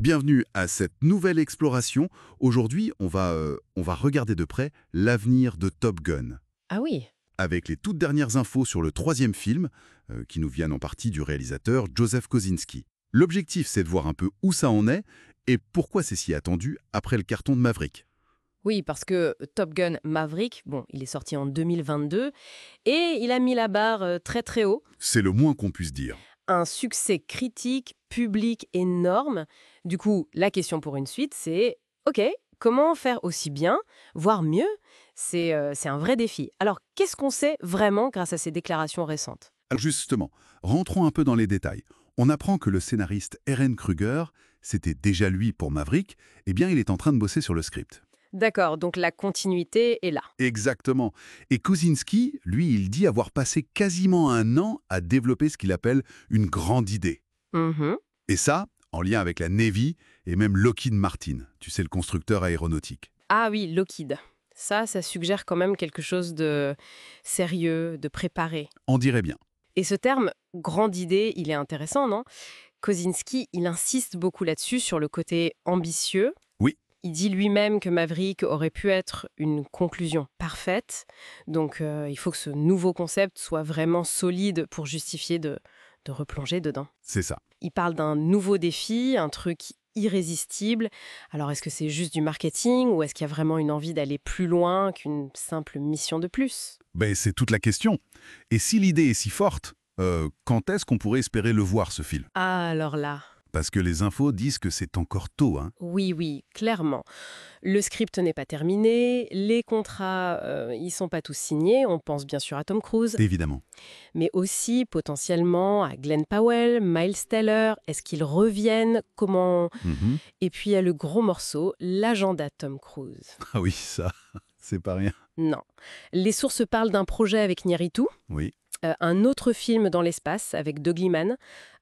Bienvenue à cette nouvelle exploration. Aujourd'hui, on va regarder de près l'avenir de Top Gun, Ah oui, avec les toutes dernières infos sur le troisième film, qui nous viennent en partie du réalisateur Joseph Kosinski. L'objectif, c'est de voir un peu où ça en est et pourquoi c'est si attendu après le carton de Maverick. oui, parce que Top Gun Maverick, bon, il est sorti en 2022 et il a mis la barre très très haut. C'est le moins qu'on puisse dire. Un succès critique, public énorme. Du coup, la question pour une suite, c'est OK, comment faire aussi bien, voire mieux? C'est un vrai défi. Alors, qu'est-ce qu'on sait vraiment grâce à ces déclarations récentes? Alors justement, rentrons un peu dans les détails. On apprend que le scénariste Ehren Kruger, c'était déjà lui pour Maverick, eh bien il est en train de bosser sur le script. D'accord, donc la continuité est là. Exactement. Et Kosinski, lui, il dit avoir passé quasiment un an à développer ce qu'il appelle une grande idée. Mhm. Et ça, en lien avec la Navy et même Lockheed Martin, tu sais, le constructeur aéronautique. Ah oui, Lockheed. Ça suggère quand même quelque chose de sérieux, de préparé. On dirait bien. Et ce terme grande idée, il est intéressant, non? Kosinski, il insiste beaucoup là-dessus, sur le côté ambitieux. Oui, Il dit lui-même que Maverick aurait pu être une conclusion parfaite. Donc, il faut que ce nouveau concept soit vraiment solide pour justifier de replonger dedans. c'est ça. Il parle d'un nouveau défi, un truc irrésistible. Alors, est-ce que c'est juste du marketing ou est-ce qu'il y a vraiment une envie d'aller plus loin qu'une simple mission de plus? Ben, c'est toute la question. Et si l'idée est si forte, quand est-ce qu'on pourrait espérer le voir, ce film? Ah, alors là. Parce que les infos disent que c'est encore tôt, hein. Oui, oui, clairement. Le script n'est pas terminé, les contrats, ils sont pas tous signés. On pense bien sûr à Tom Cruise, Évidemment. mais aussi potentiellement à Glenn Powell, Miles Teller. Est-ce qu'ils reviennent? Comment? Mhm. Et puis il y a le gros morceau, l'agenda Tom Cruise. Ah oui, ça, c'est pas rien. Non. Les sources parlent d'un projet avec Iñárritu, Oui, un autre film dans l'espace avec Doug Liman,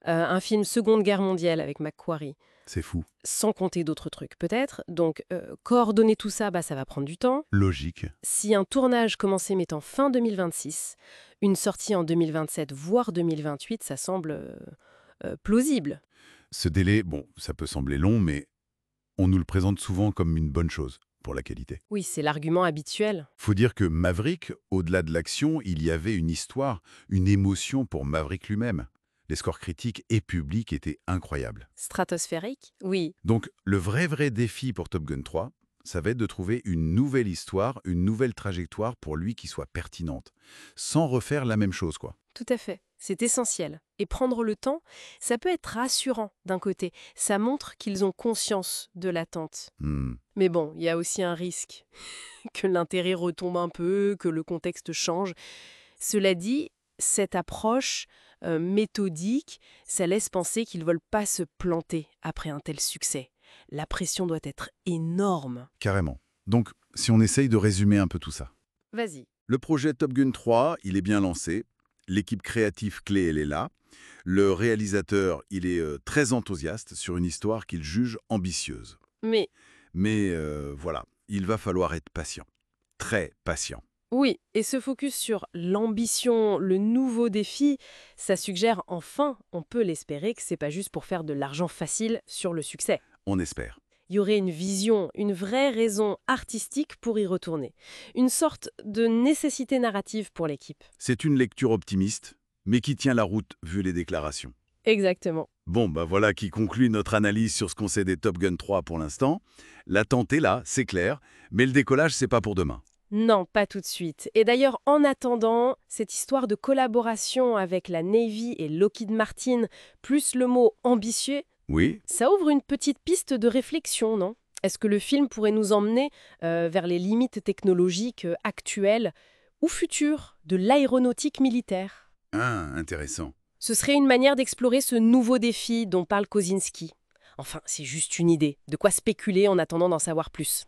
un film Seconde Guerre mondiale avec McQuarrie. c'est fou. Sans compter d'autres trucs peut-être. Donc, coordonner tout ça, ça va prendre du temps. Logique. Si un tournage commençait mettant fin 2026, une sortie en 2027, voire 2028, ça semble plausible. Ce délai, bon, ça peut sembler long, mais on nous le présente souvent comme une bonne chose pour la qualité. Oui, c'est l'argument habituel. Faut dire que Maverick, au-delà de l'action, il y avait une histoire, une émotion pour Maverick lui-même. Les scores critiques et publics étaient incroyables. Stratosphérique? Oui. Donc, le vrai défi pour Top Gun 3, ça va être de trouver une nouvelle histoire, une nouvelle trajectoire pour lui qui soit pertinente, sans refaire la même chose, quoi. Tout à fait. C'est essentiel. Et prendre le temps, ça peut être rassurant d'un côté. Ça montre qu'ils ont conscience de l'attente. Hmm. Mais bon, il y a aussi un risque que l'intérêt retombe un peu, que le contexte change. Cela dit, cette approche méthodique, ça laisse penser qu'ils ne veulent pas se planter après un tel succès. La pression doit être énorme. Carrément. Donc, si on essaye de résumer un peu tout ça. Vas-y. Le projet Top Gun 3, il est bien lancé. L'équipe créative clé, elle est là. Le réalisateur, il est très enthousiaste sur une histoire qu'il juge ambitieuse. Mais Mais voilà, il va falloir être patient. Très patient. oui, et se focus sur l'ambition, le nouveau défi, ça suggère enfin, on peut l'espérer, que c'est pas juste pour faire de l'argent facile sur le succès. On espère. Il y aurait une vision, une vraie raison artistique pour y retourner. Une sorte de nécessité narrative pour l'équipe. C'est une lecture optimiste, mais qui tient la route vu les déclarations. Exactement. Bon, bah voilà qui conclut notre analyse sur ce qu'on sait des Top Gun 3 pour l'instant. L'attente est là, c'est clair, mais le décollage, c'est pas pour demain. Non, pas tout de suite. Et d'ailleurs, en attendant, cette histoire de collaboration avec la Navy et Lockheed Martin, plus le mot ambitieux, Oui, ça ouvre une petite piste de réflexion, non? Est-ce que le film pourrait nous emmener vers les limites technologiques actuelles ou futures de l'aéronautique militaire? ah, intéressant. Ce serait une manière d'explorer ce nouveau défi dont parle Kosinski. Enfin, c'est juste une idée. De quoi spéculer en attendant d'en savoir plus.